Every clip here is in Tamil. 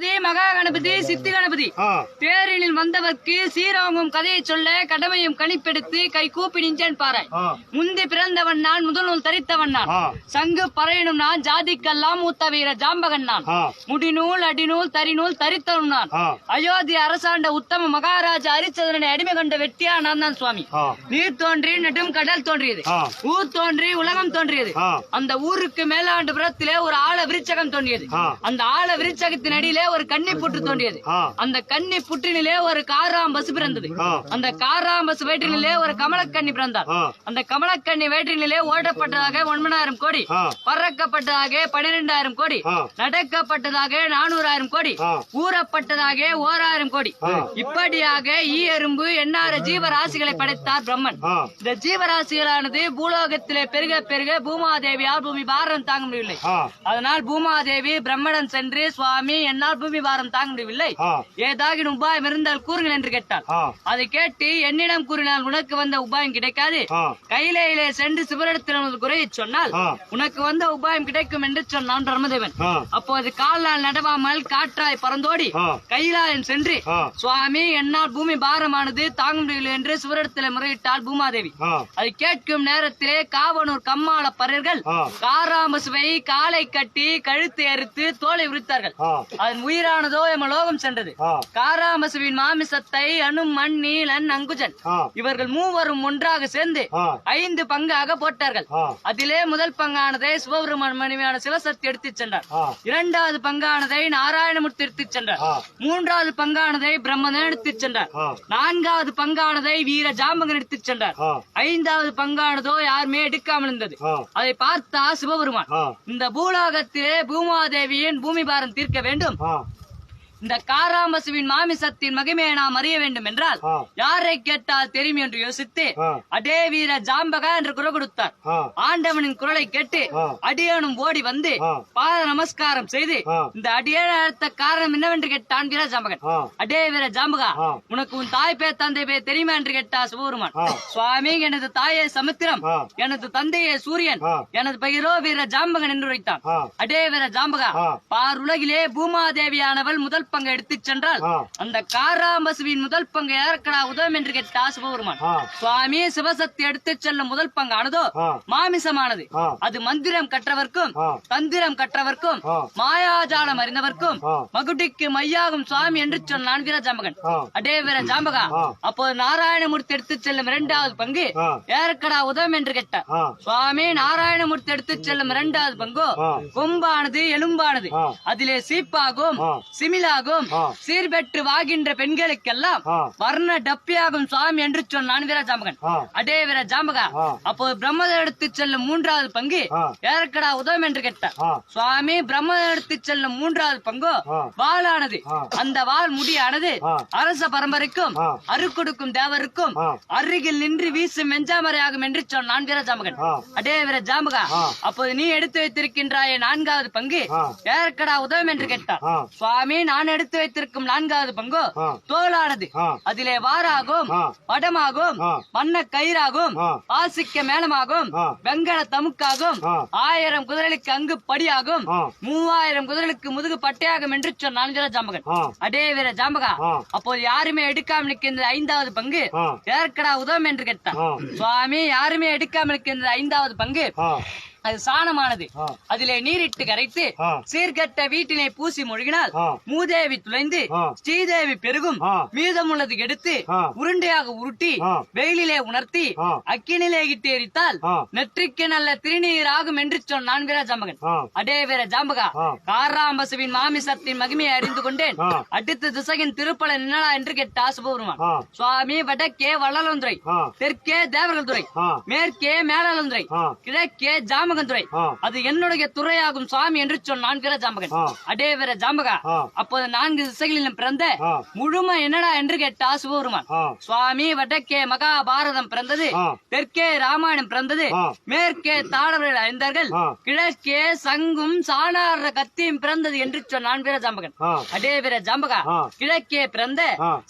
கணபதி மகா கணபதி சித்தி கணபதி தேரினில் வந்தவர்க்கு சீரோங்கும் கதையை சொல்ல கடமையும் கணிப்பெடுத்து கை கூப்பி நின்றேன் பாரு. முந்தி பிறந்தவன் நான், முதல் நூல் தரித்தவன் நான், சங்கு பறையனும் நான், ஜாதிக்கெல்லாம் மூத்த வீர ஜாம்பகன் நான், முடிநூல் அடிநூல் தரிநூல் தரித்தவன் நான், அயோத்தி அரசாண்ட உத்தம மகாராஜா ஹரிச்சந்திரனை அடிமை கொண்ட வெட்டியா நான் தான் சுவாமி. நீர் தோன்றி நெடும் கடல் தோன்றியது, ஊர் தோன்றி உலகம் தோன்றியது. அந்த ஊருக்கு மேலாண்டு புறத்திலே ஒரு ஆழ விருச்சகம் தோன்றியது. அந்த ஆழ விருச்சகத்தின் அடியிலே ஒரு கன்னி புற்று தோன்றியது. அந்த கன்னி புற்றினிலே ஒரு காராம்பசு பிறந்தது. அந்த காராம்பசு வயிற்றினிலே ஒரு கமலக்கண்ணி பிறந்தார். அந்த கமலக்கண்ணி வயிற்றினிலே ஓடப்பட்டதாக 9,000 கோடி, பறக்கப்பட்டதாக 12,000 கோடி, நடக்கப்பட்டதாக 400,000 கோடி, ஊறப்பட்டதாக 1,000 கோடி. இப்படியாக ஈ எறும்பு எண்ணாறு ஜீவராசிகளை படைத்தார் பிரம்மன். இந்த ஜீவராசிகளானது பூலோகத்திலே பெருக பெருக பூமாதேவியால் பூமி பாரம் தாங்க முடியவில்லை. அதனால் பூமாதேவி பிரம்மடன் சென்று, சுவாமி என்னால் பூமி பாரம் தாங்க முடியவில்லை, ஏதாவது உபாயம் இருந்தால் கூறுங்கள் என்று கேட்டார். அதை கேட்டு என்னிடம் கூறினால் உனக்கு வந்த உபாயம் கிடைக்காது, கையிலே சென்று சிவரிடத்தில் குறையை சொன்னால் உனக்கு வந்த உபாயம் கிடைக்கும் என்று சொன்னான் பிரம்மதேவன். அப்போது கால்நாள் நடவாமல் காற்றாய் பறந்தோடி கையிலாயம் சென்று, சுவாமி என்னால் பூமி பாரமானது தாங்க முடியவில்லை என்று சிவரிடத்தில் முறையிட்டாள் பூமாதேவி. அதை கேட்கும் நேரத்திலே காவனூர் கம்மாள பறர்கள் காராம்பசுவை காலை கட்டி கழுத்தை அறுத்து தோலை உரித்தார்கள். அதன் உயிரானதோ எமலோகம் சென்றது. காராம்பசுவின் மாமிசத்தை அனு மண் நீலன் அங்குஜன் இவர்கள் மூவரும் ஒன்றாக சேர்ந்து 5 பங்காக போட்டார்கள். அதிலே முதல் பங்கானதை சிவபெருமான் மனைவியான சிவசக்தி எடுத்துச் சென்றார். 2வது பங்கானதை நாராயணமூர்த்தி எடுத்துச் சென்றார். 3வது பங்கானதை பிரம்மதேவன் எடுத்துச் சென்றார். 4வது பங்கானதை வீர ஜாம்பகன் எடுத்துச் சென்றார். 5வது பங்கானதோ யாருமே எடுக்காமல் இருந்தது. அதை பார்த்தா சிவபெருமான், இந்த பூலோகத்திலே பூமாதேவியின் பூமி பாரம் தீர்க்க வேண்டும், இந்த காராம்பசுவின் மாமிசத்தின் மகிமையை நாம் அறிய வேண்டும் என்றால் யாரை கேட்டால் தெரியும் என்று யோசித்து அடே வீர ஜாம்பகா என்று குரல் கொடுத்தார். ஆண்டவனின் குரலை கேட்டு அடியனும் ஓடி வந்து பாத நமஸ்காரம் செய்து, இந்த அடியேன் அழைத்த காரணம் என்னவென்று கேட்டான் வீர ஜாம்பகன். அடே வீர ஜாம்பகா, உனக்கு உன் தாய் பேர் தந்தை பேர் தெரியுமா என்று கேட்டார் சிவபெருமான். சுவாமி, எனது தாயே சமுத்திரம், எனது தந்தையே சூரியன், எனது பெயரோ வீர ஜாம்பகன் என்று உரைத்தான். அடே வீர ஜாம்பகா, பார் உலகிலே பூமாதேவியானவள் முதல் பங்கு எடுத்துச் சென்றால் அந்த காராம்பசுவின் முதல் பங்கு யாருக்கடா உதவும் என்று கேட்டா சிவபெருமான். சுவாமி, சிவசக்தி எடுத்துச் செல்லும் முதல் பங்கானதோ மாமிசமானது. அது மந்திரம் கற்றவர்க்கும் தந்திரம் கற்றவர்க்கும் மாயாஜாலம் அறிந்தவர்க்கும் மகுடிக்கு மையாகும் சுவாமி என்று சொன்னான் வீர ஜாம்பகன். அடே வீர ஜாம்பகா, அப்போது நாராயணமூர்த்தி எடுத்துச் செல்லும் 2வது பங்கு யாருக்கடா உதவும் என்று கேட்டார். சுவாமி, நாராயணமூர்த்தி எடுத்துச் செல்லும் 2வது பங்கு கொம்பானது எலும்பானது, அதிலே சீப்பாகும் சிமிலாகும் சீர்பெற்று வாகின்ற பெண்களுக்கெல்லாம் வர்ண டப்பியாகும் சுவாமி என்று சொன்னான் வீர ஜாம்பகன். அடே வீர ஜாம்பகா, அப்போது பிரம்மதேவன் எடுத்துச் செல்லும் 3வது பங்கு யாருக்கடா உதவும் என்று கேட்டார். சுவாமி, பிரம்மதேவன் எடுத்துச் செல்லும் 3வது பங்கு வாளானது. அந்த வாள் முடியானது அரச பரம்பரைக்கும் அருக்கொடுக்கும் தேவருக்கும் அருகில் நின்று வீசும் வெஞ்சாமரையாகும் என்று சொன்னான் வீர ஜாம்பகன். அடே வீர ஜாம்பகா, அப்போது நீ எடுத்து வைத்திருக்கின்றாய 4வது பங்கு யாருக்கடா உதவும் என்று கேட்டார். சுவாமி, நான் எடுத்து வைத்திருக்கும் 4வது பங்கு தோளானது. அதிலே வாராகும் வடமாகும் வண்ண கயிறாகும் ஆசிக்க மேளமாகும் வெங்கல தமுக்காகும் 1000 குதிரைகளுக்கு அங்கு படியாகும் 3000 குதிரைகளுக்கு முதுகு பட்டையாகும் என்று சொன்னான் வீர ஜாம்பகன். அடே வீர ஜாம்பகா, அப்போது யாருமே எடுக்காமல் இருக்கின்ற 5வது பங்கு யாருக்கடா உதவும் என்று கேட்டான். சுவாமி, யாருமே எடுக்காமல் இருக்கின்ற 5வது பங்கு அது சாணமானது. அதிலே நீரிட்டு கரைத்து சீர்கட்ட வீட்டினை பூசி மொழிகினால் மூதேவி துளைந்து ஸ்ரீதேவி பெருகும், மீதமுள்ளது எடுத்து உருண்டையாக உருட்டி வெயிலிலே உணர்த்தி அக்கினிலே இட்டு எரித்தால் நெற்றிக்கு நல்ல திருநீர் ஆகும் என்று சொன்னான் வீர ஜாம்பகன். அடே வீர ஜாம்பகா, காராம்பசுவின் மாமிசத்தின் மகிமையை அறிந்து கொண்டேன். அடுத்த திசையின் திருப்பல என்னடா என்று கேட்டா சிவபெருமான். சுவாமி, வடக்கே வள்ளலந்துறை, தெற்கே தேவர்கள் துறை, மேற்கே மேலந்துறை, கிழக்கே ஜாம துறை, அது என்னுடைய துறையாகும் சுவாமி என்று சொன்னான் வீர ஜாம்பகன். அடே வீர ஜாம்பகா, அப்போது 4 திசைகளிலும் பிறந்த முழுமை என்னடா என்று கேட்டா சிவபெருமான். சுவாமி, வடக்கே மகாபாரதம் பிறந்தது, தெற்கே ராமாயணம் பிறந்தது, மேற்கே தாடவர்கள் அறிந்தார்கள், கிழக்கே சங்கும் சாணார கத்தியும் பிறந்தது என்று சொன்னான் வீர ஜாம்பகன். அடே வீர ஜாம்பகா, கிழக்கே பிறந்த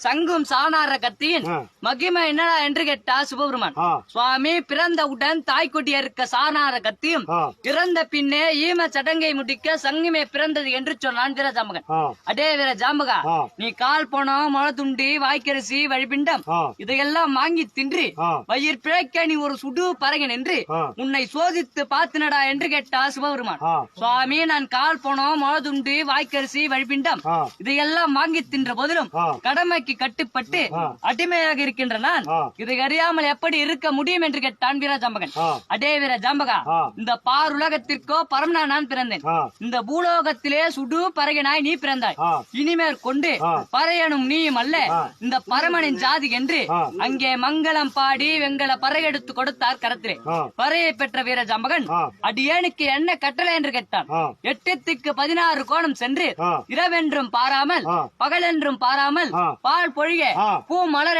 சங்கும் சாணார கத்தியின் மகிமை என்னடா என்று கேட்டா சிவபெருமான். சுவாமி, பிறந்தவுடன் தாய்க்குட்டி இருக்க சாணார கத்தி மறுபடியும் பிறந்த பின்னே ஈம சடங்கை முடிக்க சங்கமே பிறந்தது என்று சொன்னான் வீரஜாம்பகன். அடே வீரஜாம்பகா, நீ கால் பணம், முளத்துண்டி, வாய்க்கரிசி, வழிபிண்டம் இதையெல்லாம் வாங்கி தின்று வயிறு பிழைக்க நீ ஒரு சுடு பறகன் என்று உன்னை சோதித்து பார்த்தினடா என்று கேட்டா சிவபெருமான். சுவாமி, நான் கால் பணம், முளத்துண்டி, வாய்க்கரிசி, வழிபிண்டம் இதையெல்லாம் வாங்கி தின்ற போதிலும் கடமைக்கு கட்டுப்பட்டு அடிமையாக இருக்கின்ற நான் இதை அறியாமல் எப்படி இருக்க முடியும் என்று கேட்டான் வீரஜாம்பகன். அடே வீரஜாம்பகா, இந்த பாருலகத்திற்கோ பரமனா நான் பிறந்தேன். இந்த பூலோகத்திலே சுடு பறகனாய் நீ பிறந்தாய். இனிமேற் கொண்டு பறையனும் நீயும் அல்ல, இந்த பரமனின் ஜாதி என்று அங்கே மங்களம் பாடி வெங்கல பறை எடுத்து கொடுத்தார் கரத்திலே. பறையை பெற்ற வீரஜாம்பகன் அடியேனுக்கு என்ன கட்டளை என்று கேட்டான். 8த்துக்கு 16 கோணம் சென்று இரவென்றும் பாராமல் பகலென்றும் பாராமல் பால் பொழிய பூ மலர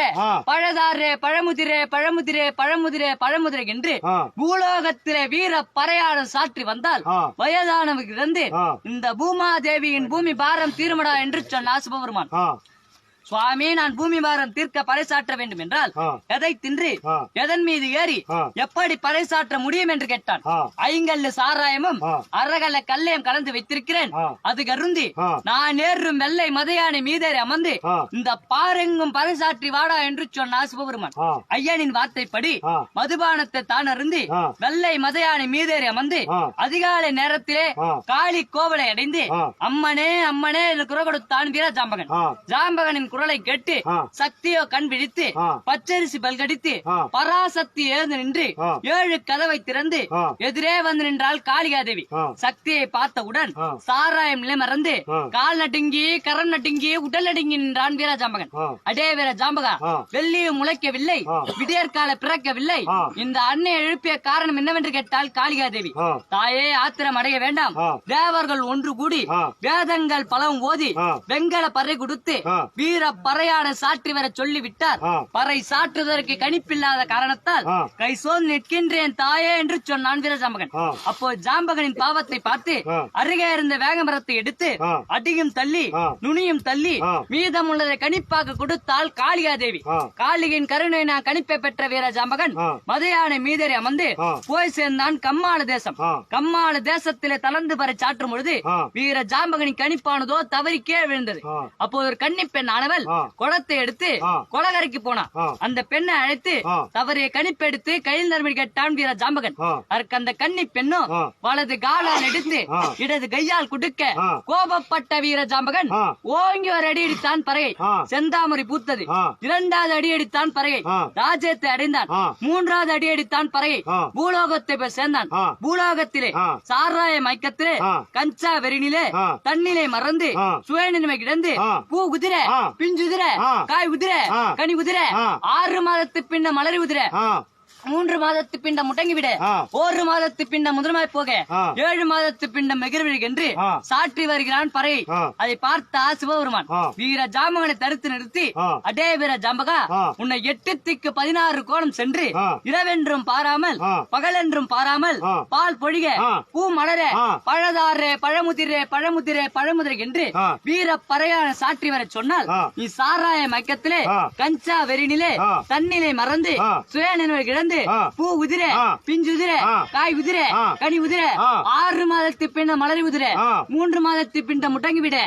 பழதாரே பழமுதிரே பழமுதிரே பழமுதிரே பழமுதிரை என்று பூலோகத்திலே வீர பறையாடம் சாற்றி வந்தால் வயதானவர்களிருந்து இந்த பூமாதேவியின் பூமி பாரம் தீருமடா என்று சொன்னார் சிவபெருமான். சுவாமி, நான் பூமி பாரம் தீர்க்க பறைசாற்ற வேண்டும் என்றால் எதை தின்று எதன் மீது ஏறி எப்படி பறைசாற்ற முடியும் என்று கேட்டான். 5 சாராயமும் அரகல கல்லையும் கலந்து வைத்திருக்கிறேன், அது கருந்தி நான் ஏறும் வெள்ளை மதையானை மீதேறி அமர்ந்து இந்த பாரெங்கும் பறைசாற்றி வாடா என்று சொன்னார் சிவபெருமான். ஐயனின் வார்த்தைப்படி மதுபானத்தை தான் அருந்தி வெள்ளை மதையானை மீதேறி அமர்ந்து அதிகாலை நேரத்திலே காளி கோவலை அடைந்து அம்மனே அம்மனே என்று குரல் கொடுத்தான் வீரஜாம்பகன். ஜாம்பகனின் குரலை கேட்டு சக்தியோ கண் விழித்து பச்சரிசி பல்கடித்து பராசக்தி எழுந்து நின்று 7 கதவை திறந்து எதிரே வந்து நின்றாள் காளிகாதேவி. சக்தியை பார்த்தவுடன் சாராயம் நிலை மறந்து கால் நடுங்கி கரம் நடுங்கி உடல் நடுங்கி நின்றான் வீரஜாம்பகன். அடே வீரஜாம்பகா, வெள்ளியும் முளைக்கவில்லை, விடியற்கால பிறக்கவில்லை, இந்த அன்னை எழுப்பிய காரணம் என்னவென்று கேட்டாள் காளிகாதேவி. தாயே, ஆத்திரம் அடைய வேண்டாம். தேவர்கள் ஒன்று கூடி வேதங்கள் பலவும் ஓதி வெங்கல பறை கொடுத்து வீர பறையான சாற்றி வர சொல்லிவிட்டார். பறை சாற்றுவதற்கு கணிப்பில்லாத காரணத்தால் கை சோர்ந்து நிற்கின்றேன் தாயே என்று சொன்னான் வீரஜாம்பகன். அப்போ ஜாம்பகனின் பாவத்தை பார்த்து அருகே இருந்த வேகமரத்தை எடுத்து அடியும் தள்ளி நுனியும் தள்ளி மீதம் உள்ளதை கணிப்பாக கொடுத்தாள் காளிகாதேவி. காளியின் கருணை நான் கணிப்பை பெற்ற வீரஜாம்பகன் மதையானை மீதேறி அமர்ந்து போய் சேர்ந்தான் கம்மாள தேசம். கம்மாள தேசத்திலே தளர்ந்து பறை சாற்றும் பொழுது வீர ஜாம்பகனின் கணிப்பானதோ தவறி கீழே விழுந்தது. அப்போது ஒரு கன்னி பெண் ஆனவள் குளத்தை எடுத்து கொலகரைக்கு போனான். அந்த பெண்ணை அழைத்து தவறிய கணிப்பெடுத்து கையில் நறுமணி கேட்டான் வீர ஜாம்பகன். அதற்கு அந்த கன்னி பெண்ணும் வலது காலால் எடுத்து இடது கையால் குடுக்க கோபப்பட்ட வீர ஜாம்பகன் ஓங்கி ஒரு அடி அடித்தான் பறையை. செந்தாமரை பூத்தது. 2வது அடி அடித்தான் பறையை. ராஜ்யத்தை அடைந்தான். 3வது அடி அடித்தான் பறையை. பூலோகத்தை போய் சேர்ந்தான். பூலோகத்திலே சாராய மயக்கத்திலே கஞ்சா வெறினிலே தண்ணிலே மறந்து சுயநிலைமை கிடந்து பூ குதிரை பிஞ்சுதிரை காய் உதிரை கனி உதிரை 6 மாதத்து பின்ன மலரி உதிரை 3 மாதத்து பிண்டம் முடங்கி விட 1 மாதத்து பிண்டம் முதலமாய் போக 7 மாதத்து பிண்டம் மெகிழ்விழி என்று சாற்றி வருகிறான் பறை. அதை பார்த்தா சிவபெருமான் வீர ஜாம்பகனை தடுத்து நிறுத்தி, அடே வீர ஜாம்பகா, உன்னை 8த்துக்கு 16 கோணம் சென்று இரவென்றும் பாராமல் பகலென்றும் பாராமல் பால் பொழிக பூ மலர பழதாரே பழமுதிரே பழமுதிரே பழமுதிரை என்று வீர பறையான சாற்றி வர சொன்னால் நீ சாராய மயக்கத்திலே கஞ்சா வெறினிலே தண்ணிலே மறந்து சுய நினைவு கிடந்து பூ உதிரை பிஞ்சுதிரை காய் உதிரை கனி உதிரை 6 மாதத்து பின்ன மலரி உதிரை 3 மாதத்து பின்ன முடங்கி விட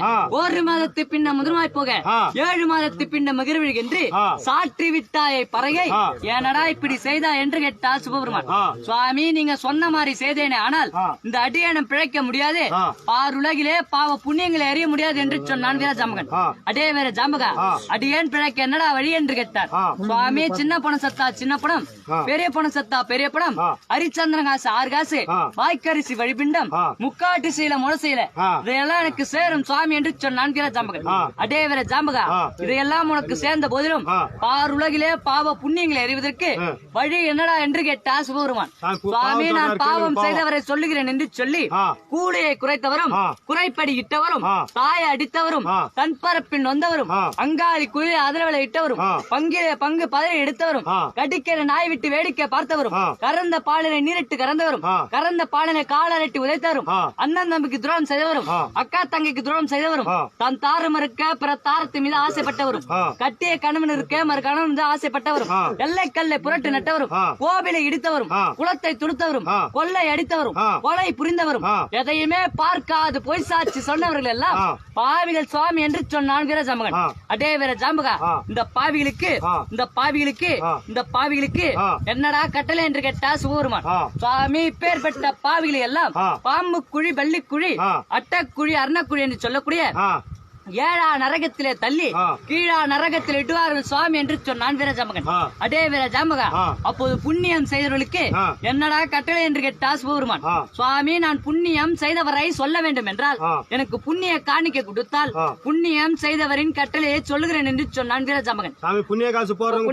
1 மாதத்து பின்ன முதலமாய் போக 7 மாதத்து பின்ன மகிழ்விழி என்று சாற்றி விட்டாயை பறையை ஏனடா இப்படி செய்தா என்று கேட்டார் சிவபெருமான். சுவாமி, நீங்க சொன்ன மாதிரி செய்தேனே, ஆனால் இந்த அடியேனம் பிழைக்க முடியாது, பாருலகிலே பாவ புண்ணியங்களை அறிய முடியாது என்று சொன்னான் வீரஜாம்பகன். அடே வீர ஜாம்பகா, அடியேன் பிழைக்க என்னடா வழி என்று கேட்டார். சுவாமி, சின்ன பணம் சத்தா சின்ன பணம், பெரிய பணம் சத்தா பெரிய பணம், அரிச்சந்திரன் காசு 6 காசு, வாய்க்கரிசி வழிபிண்டம், முக்காட்டு சீல முளசீல இதையெல்லாம் எனக்கு சேரும் சுவாமி என்று சொன்னான் வீரஜாம்பகன். அடே வீர ஜாம்பகா, இதையெல்லாம் உனக்கு சேர்ந்த போதிலும் பாருலகிலே பாவ புண்ணியங்களை அறிவதற்கு வழி என்னடா என்று கேட்டார் சிவபெருமான். சுவாமி, நான் பாவம் செய்தவரை சொல்லுகிறேன் என்று சொல்லி கூடையை குறைத்தவரும் குறைப்படி இட்டவரும் தாயை அடித்தவரும் தன் பரப்பின் வந்தவரும் அங்காளி குயிலை அதிரவலை இட்டவரும் பங்கிலே பங்கு பதவி எடுத்தவரும் கடிக்கிற நாய் விட்டு வேடி வேடிக்கை பார்த்தவரும் கறந்த பாலினை நீரிட்டு கறந்தவரும் கறந்த பாலினை காலரட்டி உதைத்தவரும் அண்ணன் தம்பிக்கு துரோகம் செய்தவரும் அக்கா தங்கைக்கு துரோகம் செய்தவரும் தன் தாரம் இருக்க பிற தாரத்து மீது ஆசைப்பட்டவரும் கட்டிய கணவன் இருக்க மறு கணவன் மீது ஆசைப்பட்டவரும் எல்லை கல்லை புரட்டு நட்டவரும் கோவிலை இடித்தவரும் குளத்தை துடுத்தவரும் கொள்ளை அடித்தவரும் கொலை புரிந்தவரும் எதையுமே பார்க்காது பொய் சாட்சி சொன்னவர்கள் எல்லாம் பாவிகள் சுவாமி என்று சொன்னான் வீர ஜாம்பகன். அடே வீர ஜாம்பகா, இந்த பாவிகளுக்கு என்னடா கட்டளை என்று கேட்டா சிவபெருமான். சுவாமி பேர்பட்ட பாவிகளை எல்லாம் பாம்பு குழி பள்ளிக்குழி அட்டக்குழி அர்ணக்குழி என்று சொல்லக்கூடிய ஏழா நரகத்திலே தள்ளி கீழா நரகத்தில் இடுவார்கள் சுவாமி என்று சொன்னான் வீர ஜாம்பகன். அடே வீர ஜாம்பகா, அப்போது புண்ணியம் செய்தவர்களுக்கு என்னடா கட்டளை என்று கேட்டா சிவபெருமான். சுவாமி, நான் புண்ணியம் செய்தவரை சொல்ல வேண்டும் என்றால் எனக்கு புண்ணிய காணிக்கை கொடுத்தால் புண்ணியம் செய்தவரின் கட்டளையை சொல்லுகிறேன் என்று சொன்னான் வீர ஜாம்பகன். சாமி, புண்ணிய காசு போடுறவங்க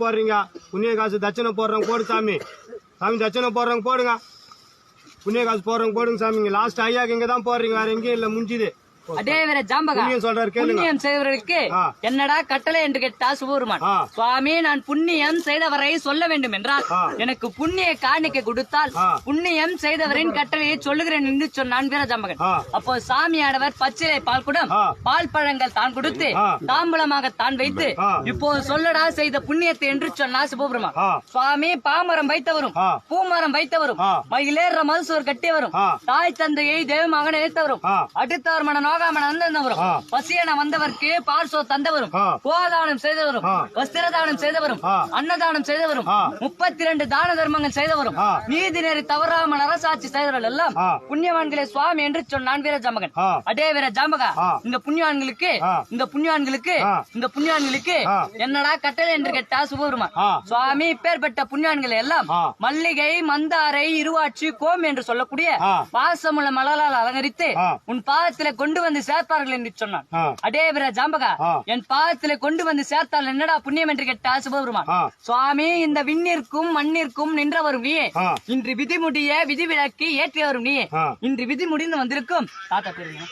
போடுறீங்க, புண்ணிய காசு தட்சணை போடுறவங்க போடு சாமி. சாமி, தட்சணை போடுறவங்க போடுங்க, புண்ணிய காசு போடுறவங்க போடுங்க சாமி. லாஸ்ட் ஐயாக்கு இங்க தான் போடுறீங்க, வேற எங்கேயும் இல்ல, முடிஞ்சுது. அடே வீர ஜாம்பகா, புண்ணியம் செய்தவர்களுக்கு என்னடா கட்டளை என்று கேட்டா சிவபெருமான். சுவாமி, நான் புண்ணியம் செய்தவரை சொல்ல வேண்டும் என்றால் எனக்கு புண்ணிய காணிக்கை கொடுத்தால் புண்ணியம் செய்தவரின் கட்டளையை சொல்லுகிறேன் என்று சொன்னான் வீர ஜாம்பகன். அப்போ சாமியானவர் பச்சிலை பால் குடம் பால் பழங்கள் தான் கொடுத்து தாம்பூலமாக தான் வைத்து இப்போது சொல்லடா செய்த புண்ணியத்தை என்று சொன்னார் சிவபெருமான். சுவாமி, பாமரம் வைத்தவரும் பூமரம் வைத்தவரும் மயிலேற மதுசூர் கட்டியவரும் தாய் தந்தையை தெய்வமாக நினைத்தவரும் அடுத்தவர் மன பசியன வந்தவர்க்கு பார்சோ தந்தவரும் கோதானம் செய்தவரும் வஸ்திரதானம் செய்தவரும் அன்னதானம் செய்தவரும் 32 தான தர்மங்கள் செய்தவரும் நீதி நெறி தவறாமல் அரசாட்சி செய்தவர்கள் எல்லாம் புண்ணியவான்களே சுவாமி என்று சொன்னான் வீர ஜாம்பகன். அடே வீர ஜாம்பகா, இந்த புண்ணியவான்களுக்கு என்னடா கட்டளை என்று கேட்டா சிவபெருமான். சுவாமி, பேர்பட்ட புண்ணியவான்களை எல்லாம் மல்லிகை மந்தாரை இருவாட்சி கோம் என்று சொல்லக்கூடிய வாசமுள்ள மலரால் அலங்கரித்து உன் பாதத்திலே கொண்டு வந்து சேர்ப்பார்கள் என்று சொன்னான். அடே வீர ஜாம்பகா, என் பாதத்திலே கொண்டு வந்து சேர்த்தால் என்னடா புண்ணியம் என்று கேட்டா சிவபெருமான். சுவாமி, இந்த விண்ணிற்கும் மண்ணிற்கும் நின்றவரும் நீயே, இன்று விதி முடிய விதி விலக்கி ஏற்றியவரும் நீயே, இன்று விதி முடிந்து வந்திருக்கும் தாத்தா பேருங்க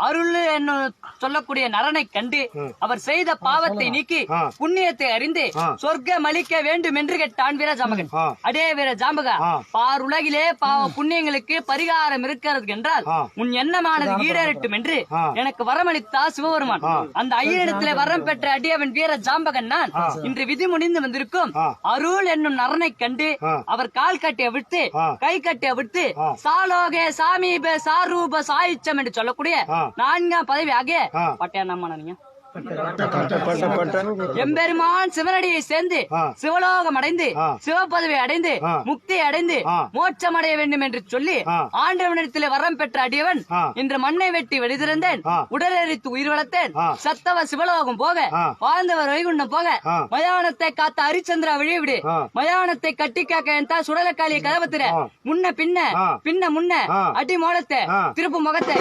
அருள் என்ன சொல்லக்கூடிய நரனை கண்டு அவர் செய்த பாவத்தை நீக்கி புண்ணியத்தை அறிந்து சொர்க்கம் அளிக்க வேண்டும் என்று கேட்டான் வீர ஜாம்பகன். அடே வீர ஜாம்பகா, பார் உலகிலே பாவ புண்ணியங்களுக்கு பரிகாரம் இருக்கிறது என்றால் உன் எண்ணமானது ஈடேறட்டும் என்று எனக்கு வரமளித்தா சிவபெருமான். அந்த ஐயனிடத்திலே வரம் பெற்ற அடியவன் வீர ஜாம்பகன் நான் இன்று விதி முடிந்து வந்திருக்கும் அருள் என்னும் நரனை கண்டு அவர் கால் கட்டிய விட்டு கை கட்டிய விட்டு சாலோகே சாமீப சாரூப சாய் என்று சொல்லக்கூடிய 4ஆம் பதவி ஆகிய பட்டையா எம்பெருமான் சிவனடியை சேர்ந்து சிவலோகம் அடைந்து சிவபதவி அடைந்து முக்தி அடைந்து மோட்சம் அடைய வேண்டும் என்று சொல்லி ஆண்டவனிடத்தில் வரம் பெற்ற அடியவன் இன்று மண்ணை வெட்டி வெளிதிருந்தேன், உடலெரித்து உயிர் வளர்த்தேன், சத்தவர் சிவலோகம் போக வாழ்ந்தவர் வைகுண்டம் போக மயானத்தை காத்த ஹரிச்சந்திரா விழிவிடு மயானத்தை கட்டி காக்க என் சுடலக்காளிய கதவத்திர முன்ன பின்ன பின்ன முன்ன அடி மோளத்தை திருப்பு முகத்தை